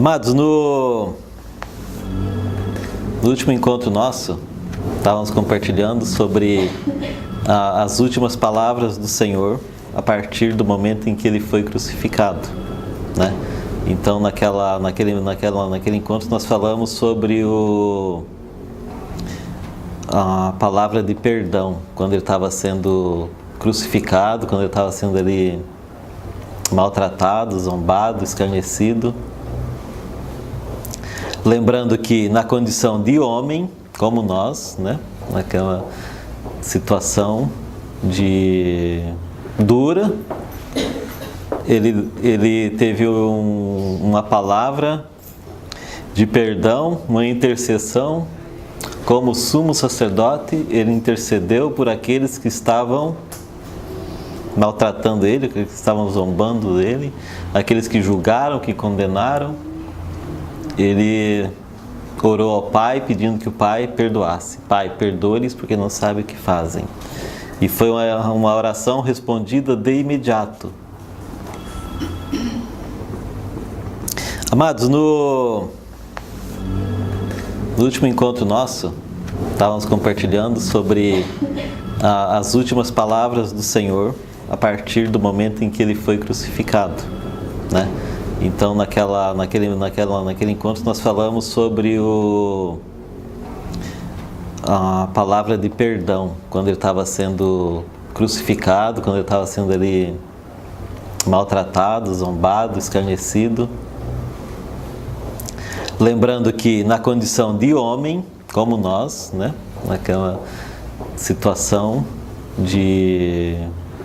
Amados, no último encontro nosso, estávamos compartilhando sobre as últimas palavras do Senhor a partir do momento em que Ele foi crucificado, né? Então, naquele encontro nós falamos sobre a palavra de perdão, quando Ele estava sendo crucificado, quando Ele estava sendo ali maltratado, zombado, escarnecido. Lembrando que na condição de homem, como nós, né, naquela situação dura, ele teve uma palavra de perdão, uma intercessão. Como sumo sacerdote, ele intercedeu por aqueles que estavam maltratando ele, que estavam zombando dele, aqueles que julgaram, que condenaram. Ele orou ao Pai pedindo que o Pai perdoasse. Pai, perdoe-lhes porque não sabem o que fazem. E foi uma oração respondida de imediato. Amados, no último encontro nosso, estávamos compartilhando sobre as últimas palavras do Senhor a partir do momento em que Ele foi crucificado, né? Então, naquele encontro nós falamos sobre a palavra de perdão, quando Ele estava sendo crucificado, quando Ele estava sendo ali maltratado, zombado, escarnecido. Lembrando que na condição de homem, como nós, né, naquela situação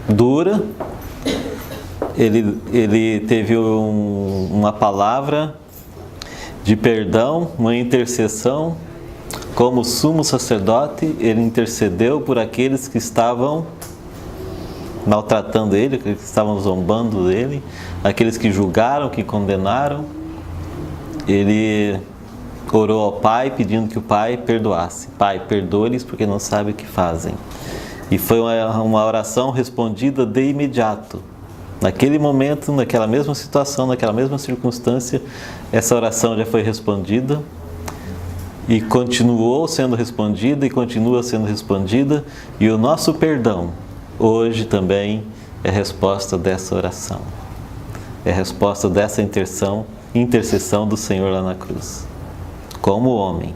dura, ele teve uma palavra de perdão, uma intercessão. Como sumo sacerdote, ele intercedeu por aqueles que estavam maltratando ele, que estavam zombando dele, aqueles que julgaram, que condenaram. Ele orou ao Pai pedindo que o Pai perdoasse. Pai, perdoe-lhes porque não sabem o que fazem. E foi uma oração respondida de imediato. Naquele momento, naquela mesma situação, naquela mesma circunstância, essa oração já foi respondida e continuou sendo respondida e continua sendo respondida. E o nosso perdão hoje também é resposta dessa oração. É resposta dessa intercessão do Senhor lá na cruz. Como homem,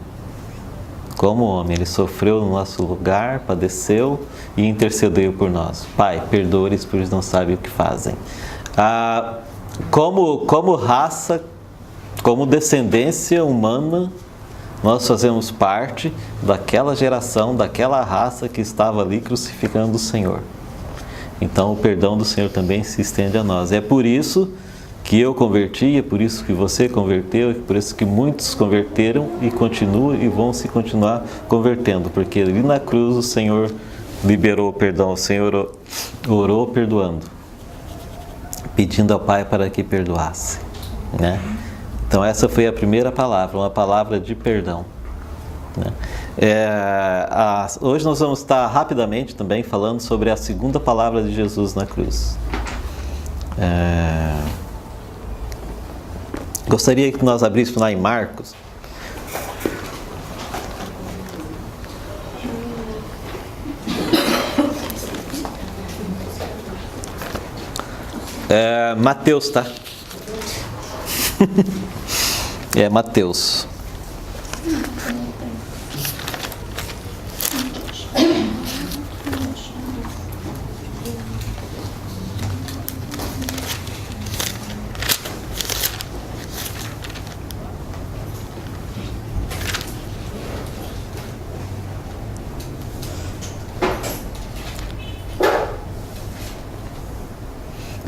Ele sofreu no nosso lugar, padeceu e intercedeu por nós. Pai, perdoe-lhes, porque eles não sabem o que fazem. Como raça, como descendência humana, nós fazemos parte daquela geração, daquela raça que estava ali crucificando o Senhor. Então o perdão do Senhor também se estende a nós. É por isso que eu converti, é por isso que você converteu, é por isso que muitos converteram e continuam e vão se continuar convertendo, porque ali na cruz o Senhor liberou o perdão, o Senhor orou perdoando, pedindo ao Pai para que perdoasse, né? Então essa foi a primeira palavra, uma palavra de perdão, né? Hoje nós vamos estar rapidamente também falando sobre a segunda palavra de Jesus na cruz. Gostaria que nós abríssemos lá em Marcos. Mateus, tá? Mateus.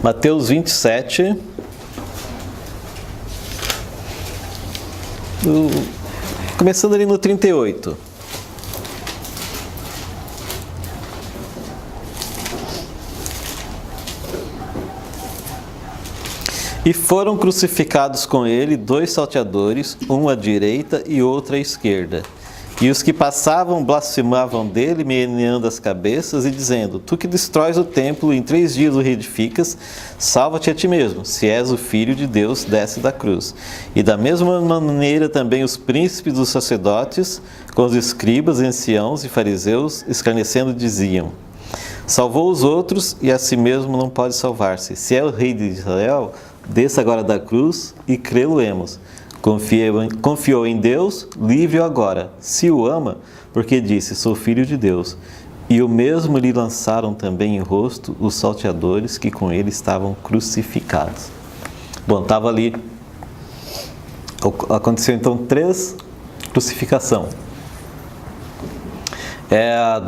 Mateus 27, começando ali no 38. E foram crucificados com ele 2 salteadores, um à direita e outro à esquerda. E os que passavam blasfemavam dele, meneando as cabeças e dizendo: Tu que destróis o templo e em 3 dias o reedificas, salva-te a ti mesmo. Se és o Filho de Deus, desce da cruz. E da mesma maneira também os príncipes dos sacerdotes, com os escribas, anciãos e fariseus, escarnecendo, diziam: Salvou os outros e a si mesmo não pode salvar-se. Se é o rei de Israel, desça agora da cruz e crê-lo-emos. Confiou em Deus, livre-o agora, se o ama, porque disse: Sou filho de Deus. E o mesmo lhe lançaram também em rosto os salteadores que com ele estavam crucificados. Bom, estava ali. Aconteceu então 3 crucificações.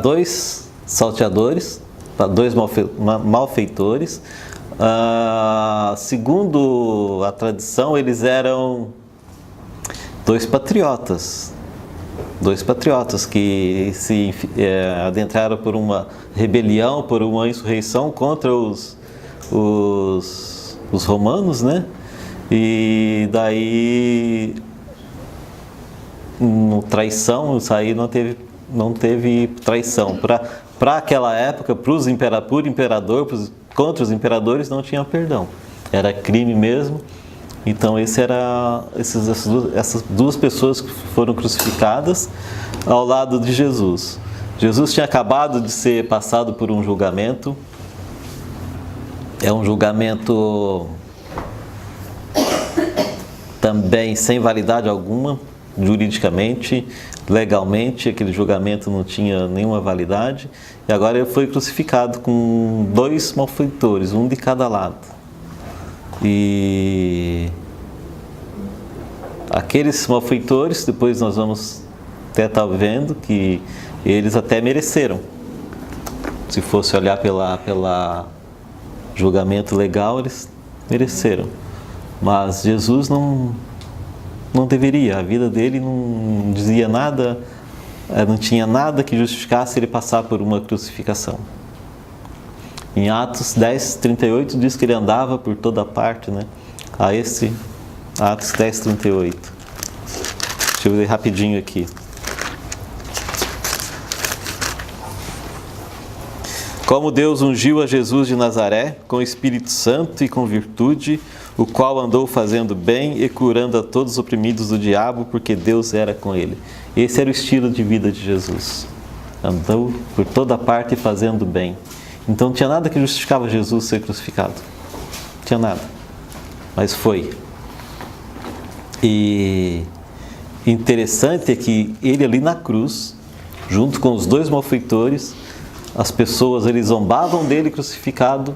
2 salteadores, 2 malfeitores. Segundo a tradição, eles eram 2 patriotas que se adentraram por uma rebelião, por uma insurreição contra os romanos, né? E daí, traição, isso aí não teve traição. Para aquela época, contra os imperadores não tinha perdão. Era crime mesmo. Então essas 2 pessoas que foram crucificadas ao lado de Jesus. Jesus tinha acabado de ser passado por um julgamento. É um julgamento também sem validade alguma, juridicamente, legalmente, aquele julgamento não tinha nenhuma validade. E agora ele foi crucificado com 2 malfeitores, um de cada lado. E aqueles malfeitores, depois nós vamos até estar vendo que eles até mereceram. Se fosse olhar pela julgamento legal, eles mereceram. Mas Jesus não deveria, a vida dele não dizia nada, não tinha nada que justificasse ele passar por uma crucificação. Em Atos 10:38 diz que ele andava por toda parte, né? Atos 10:38. Deixa eu ler rapidinho aqui. Como Deus ungiu a Jesus de Nazaré com o Espírito Santo e com virtude, o qual andou fazendo bem e curando a todos os oprimidos do diabo, porque Deus era com ele. Esse era o estilo de vida de Jesus. Andou por toda parte fazendo bem. Então não tinha nada que justificava Jesus ser crucificado. Não tinha nada. Mas foi. E interessante é que ele ali na cruz, junto com os 2 malfeitores, as pessoas eles zombavam dele crucificado,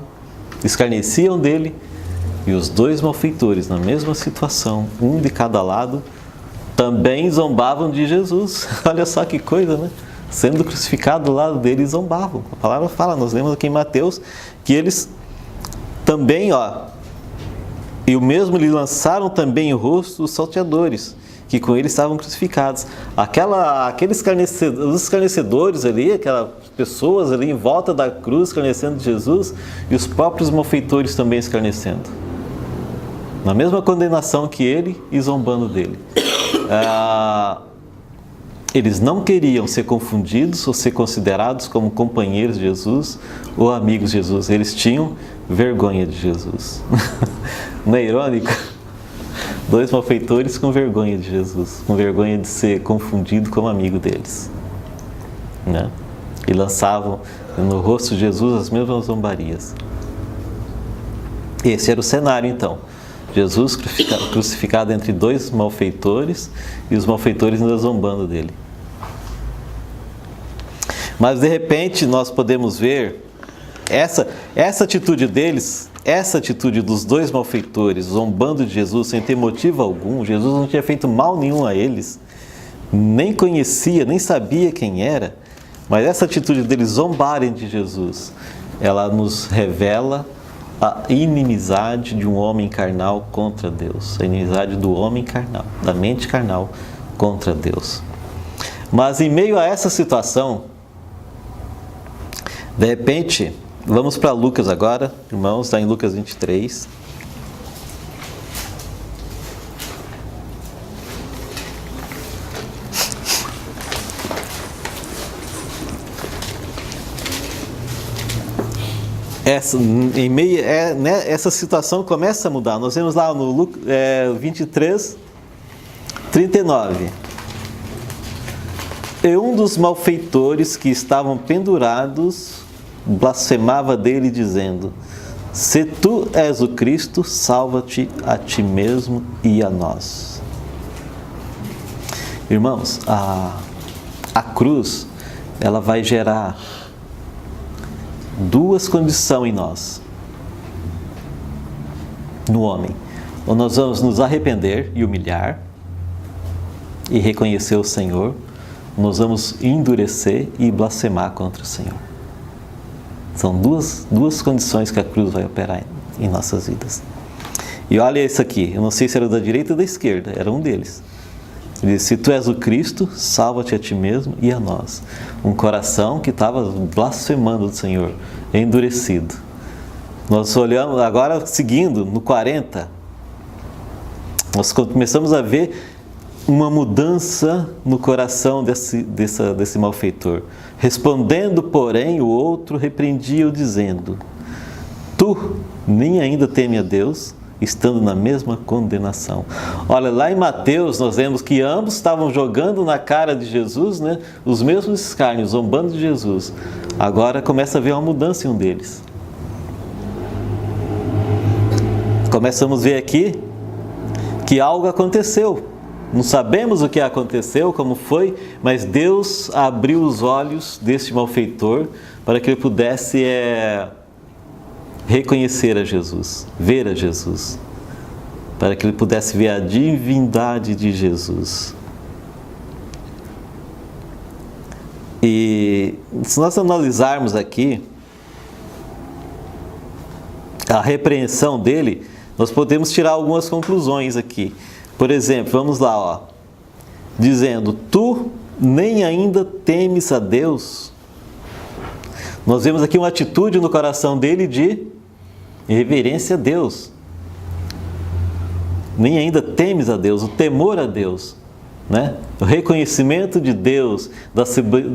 escarneciam dele, e os 2 malfeitores, na mesma situação, um de cada lado, também zombavam de Jesus. Olha só que coisa, né? Sendo crucificado do lado dele, zombavam. A palavra fala, nós lemos aqui em Mateus, que eles também, e o mesmo lhe lançaram também em rosto os salteadores, que com ele estavam crucificados. Aqueles escarnecedores ali, aquelas pessoas ali em volta da cruz escarnecendo de Jesus, e os próprios malfeitores também escarnecendo. Na mesma condenação que ele e zombando dele. Eles não queriam ser confundidos ou ser considerados como companheiros de Jesus ou amigos de Jesus. Eles tinham vergonha de Jesus. Não é irônico? 2 malfeitores com vergonha de Jesus, com vergonha de ser confundido como amigo deles, né? E lançavam no rosto de Jesus as mesmas zombarias. Esse era o cenário então. Jesus crucificado entre 2 malfeitores e os malfeitores ainda zombando dele. Mas de repente nós podemos ver essa atitude deles, essa atitude dos 2 malfeitores zombando de Jesus sem ter motivo algum. Jesus não tinha feito mal nenhum a eles, nem conhecia, nem sabia quem era, mas essa atitude deles zombarem de Jesus, ela nos revela a inimizade de um homem carnal contra Deus, a inimizade do homem carnal, da mente carnal contra Deus. Mas em meio a essa situação, de repente, vamos para Lucas agora, irmãos, está em Lucas 23. Essa situação começa a mudar. Nós vemos lá no 23, 39. E um dos malfeitores que estavam pendurados blasfemava dele, dizendo: se tu és o Cristo, salva-te a ti mesmo e a nós. Irmãos, a cruz, ela vai gerar duas condições em nós, no homem. Ou nós vamos nos arrepender e humilhar e reconhecer o Senhor, nós vamos endurecer e blasfemar contra o Senhor. São duas condições que a cruz vai operar em nossas vidas. E olha isso aqui, eu não sei se era da direita ou da esquerda, era um deles. Ele disse: se tu és o Cristo, salva-te a ti mesmo e a nós. Um coração que estava blasfemando do Senhor, endurecido. Nós olhamos agora, seguindo no 40, nós começamos a ver uma mudança no coração desse malfeitor. Respondendo, porém, o outro repreendia-o, dizendo: tu nem ainda teme a Deus, estando na mesma condenação. Olha, lá em Mateus nós vemos que ambos estavam jogando na cara de Jesus, né, os mesmos escárnios, zombando de Jesus. Agora começa a ver uma mudança em um deles. Começamos a ver aqui que algo aconteceu. Não sabemos o que aconteceu, como foi, mas Deus abriu os olhos deste malfeitor para que ele pudesse reconhecer a Jesus, ver a Jesus, para que ele pudesse ver a divindade de Jesus. E se nós analisarmos aqui a repreensão dele, nós podemos tirar algumas conclusões aqui. Por exemplo, vamos lá, ó, dizendo: tu nem ainda temes a Deus. Nós vemos aqui uma atitude no coração dele de reverência a Deus. Nem ainda temes a Deus, o temor a Deus, né? O reconhecimento de Deus,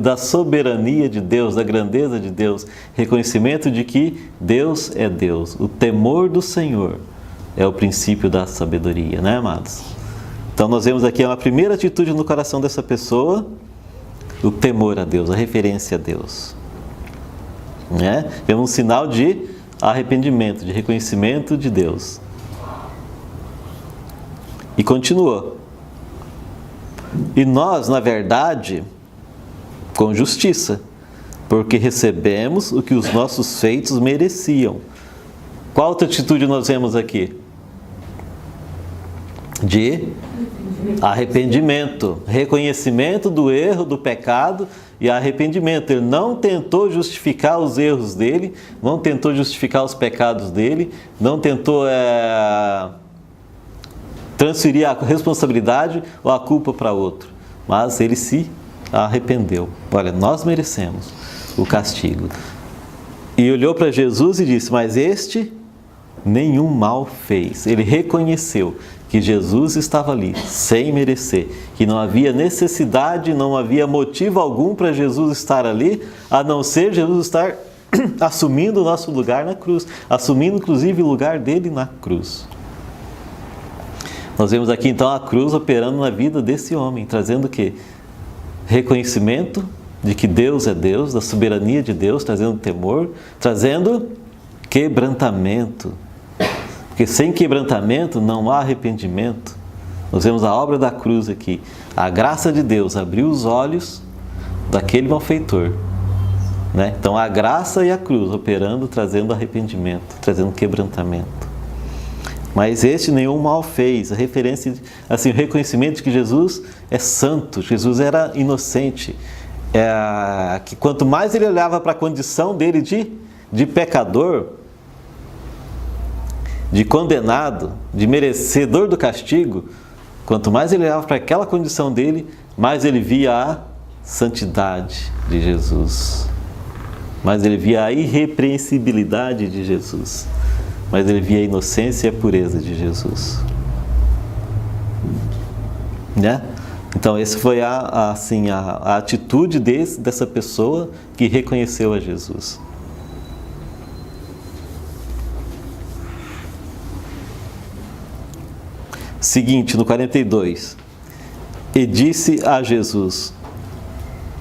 da soberania de Deus, da grandeza de Deus, reconhecimento de que Deus é Deus. O temor do Senhor é o princípio da sabedoria, né, amados? Então nós vemos aqui uma primeira atitude no coração dessa pessoa, o temor a Deus, a referência a Deus, né? Vemos um sinal de arrependimento, de reconhecimento de Deus. E continua: e nós, na verdade, com justiça, porque recebemos o que os nossos feitos mereciam. Qual outra atitude nós vemos aqui? De arrependimento, reconhecimento do erro, do pecado e arrependimento. Ele não tentou justificar os erros dele, não tentou justificar os pecados dele, não tentou transferir a responsabilidade ou a culpa para outro, mas ele se arrependeu. Olha, nós merecemos o castigo. E olhou para Jesus e disse: mas este nenhum mal fez. Ele reconheceu que Jesus estava ali sem merecer, que não havia necessidade, não havia motivo algum para Jesus estar ali, a não ser Jesus estar assumindo o nosso lugar na cruz, assumindo inclusive o lugar dele na cruz. Nós vemos aqui então a cruz operando na vida desse homem, trazendo o quê? Reconhecimento de que Deus é Deus, da soberania de Deus, trazendo temor, trazendo quebrantamento. Porque sem quebrantamento não há arrependimento. Nós vemos a obra da cruz aqui. A graça de Deus abriu os olhos daquele malfeitor, né? Então a graça e a cruz operando, trazendo arrependimento, trazendo quebrantamento. Mas este nenhum mal fez. A referência, assim, o reconhecimento de que Jesus é santo, Jesus era inocente. Que quanto mais ele olhava para a condição dele de pecador, de condenado, de merecedor do castigo, quanto mais ele olhava para aquela condição dele, mais ele via a santidade de Jesus, mais ele via a irrepreensibilidade de Jesus, mais ele via a inocência e a pureza de Jesus, né? Então essa foi a atitude dessa pessoa que reconheceu a Jesus. seguinte, no 42. E disse a Jesus: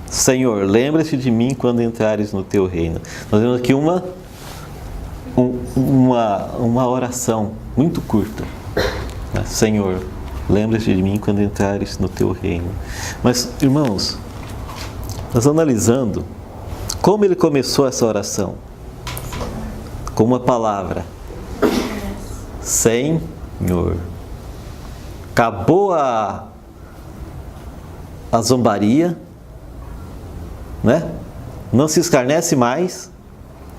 Senhor, lembra-te de mim quando entrares no teu reino. Nós vemos aqui uma oração muito curta. Senhor, lembra-te de mim quando entrares no teu reino. Mas, irmãos, nós analisando como ele começou essa oração, com uma palavra: Senhor. Acabou a zombaria, né? Não se escarnece mais,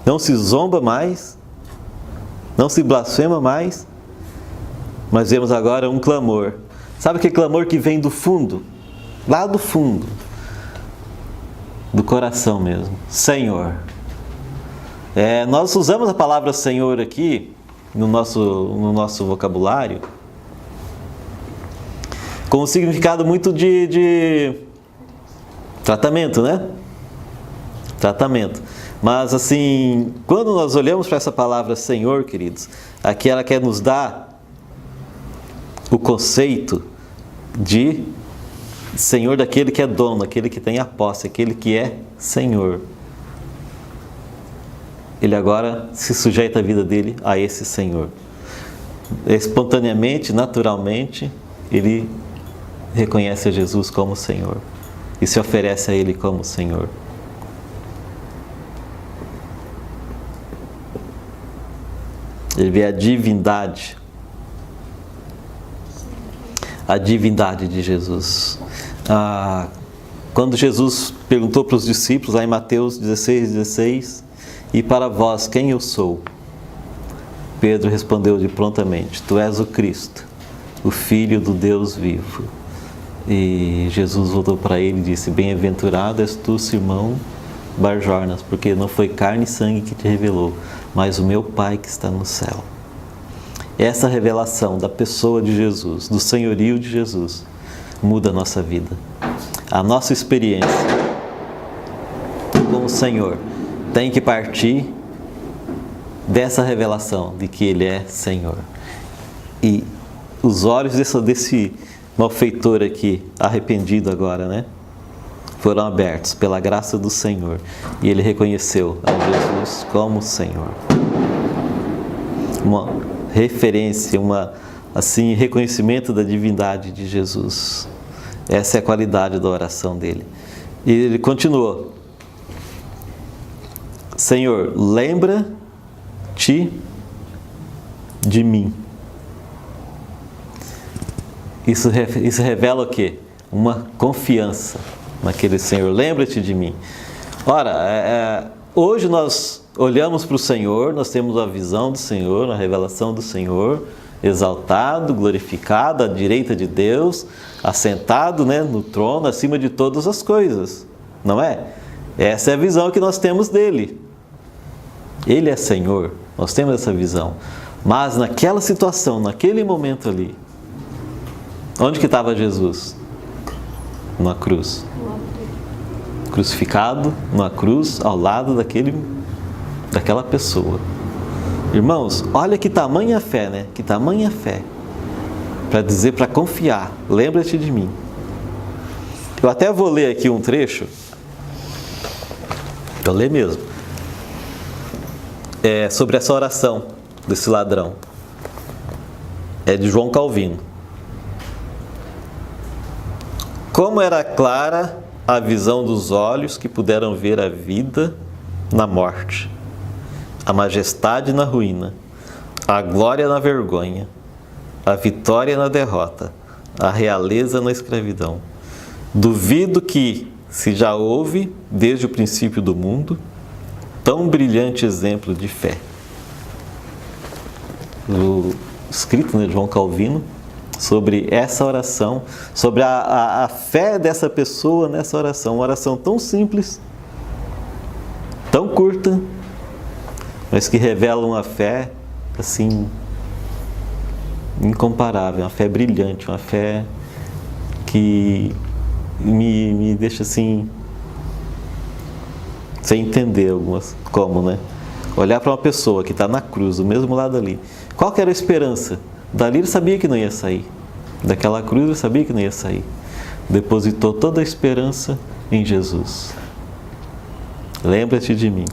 não se zomba mais, não se blasfema mais, mas vemos agora um clamor. Sabe aquele clamor que vem do fundo, lá do fundo, do coração mesmo? Senhor. Nós usamos a palavra Senhor aqui no nosso vocabulário com um significado muito de tratamento, né? Tratamento. Mas assim, quando nós olhamos para essa palavra Senhor, queridos, aqui ela quer nos dar o conceito de Senhor daquele que é dono, aquele que tem a posse, aquele que é Senhor. Ele agora se sujeita a vida dele a esse Senhor. Espontaneamente, naturalmente, ele reconhece a Jesus como Senhor e se oferece a Ele como Senhor. Ele vê a divindade de Jesus. Quando Jesus perguntou para os discípulos, lá em Mateus 16, e para vós, quem eu sou? Pedro respondeu-lhe prontamente: Tu és o Cristo, o Filho do Deus vivo. E Jesus voltou para ele e disse: Bem-aventurado és tu, Simão Barjonas, porque não foi carne e sangue que te revelou, mas o meu Pai que está no céu. Essa revelação da pessoa de Jesus, do senhorio de Jesus, muda a nossa vida. A nossa experiência com o Senhor tem que partir dessa revelação de que Ele é Senhor. E os olhos desse malfeitor aqui, arrependido agora, né? Foram abertos pela graça do Senhor. E ele reconheceu a Jesus como Senhor. Uma referência, reconhecimento da divindade de Jesus. Essa é a qualidade da oração dele. E ele continuou: Senhor, lembra-te de mim. Isso revela o quê? Uma confiança naquele Senhor. Lembra-te de mim. Ora, hoje nós olhamos para o Senhor, nós temos a visão do Senhor, a revelação do Senhor, exaltado, glorificado, à direita de Deus, assentado, né, no trono, acima de todas as coisas. Não é? Essa é a visão que nós temos dele. Ele é Senhor, nós temos essa visão. Mas naquela situação, naquele momento ali, onde que estava Jesus? Na cruz. Crucificado na cruz, ao lado daquela pessoa. Irmãos, olha que tamanha fé, né? Que tamanha fé. Para dizer, para confiar, lembra-te de mim. Eu até vou ler aqui um trecho. Eu leio mesmo. Sobre essa oração desse ladrão. É de João Calvino. Como era clara a visão dos olhos que puderam ver a vida na morte, a majestade na ruína, a glória na vergonha, a vitória na derrota, a realeza na escravidão. Duvido que, se já houve, desde o princípio do mundo, tão brilhante exemplo de fé. O escrito de João Calvino, sobre essa oração, sobre a fé dessa pessoa nessa oração. Uma oração tão simples, tão curta, mas que revela uma fé, assim, incomparável, uma fé brilhante, uma fé que me deixa assim, sem entender como, né? Olhar para uma pessoa que está na cruz, do mesmo lado ali. Qual que era a esperança? Dali ele sabia que não ia sair. Daquela cruz ele sabia que não ia sair. Depositou toda a esperança em Jesus. Lembra-te de mim.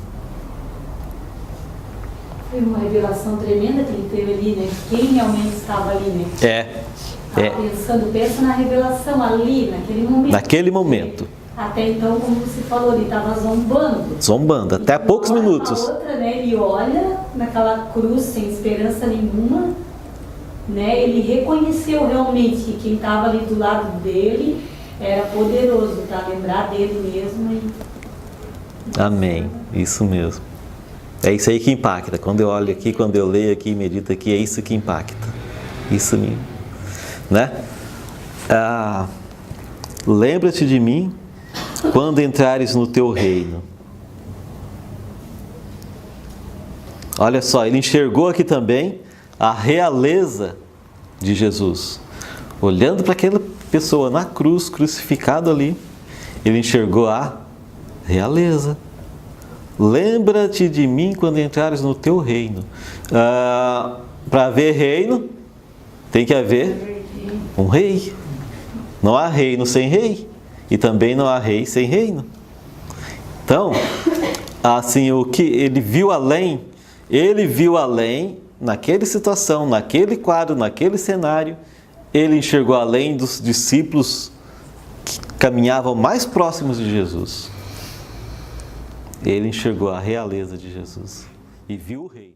Foi uma revelação tremenda que ele teve ali, né? Quem realmente estava ali, né? Pensa na revelação ali, naquele momento. Naquele momento. Até então, como você falou, ele estava zombando. Zombando, até poucos minutos. Outra, né? Ele olha naquela cruz sem esperança nenhuma, né? Ele reconheceu realmente que quem estava ali do lado dele era poderoso para lembrar dele mesmo. Amém, isso mesmo. É isso aí que impacta. Quando eu olho aqui, quando eu leio aqui, medito aqui, é isso que impacta. Isso mesmo, né? Lembra-te de mim quando entrares no teu reino. Olha só, ele enxergou aqui também a realeza de Jesus. Olhando para aquela pessoa na cruz, crucificado ali, ele enxergou a realeza. Lembra-te de mim quando entrares no teu reino. Para haver reino, tem que haver um rei. Não há reino sem rei. E também não há rei sem reino. Então, assim, o que ele viu além, naquela situação, naquele quadro, naquele cenário, ele enxergou além dos discípulos que caminhavam mais próximos de Jesus. Ele enxergou a realeza de Jesus e viu o rei.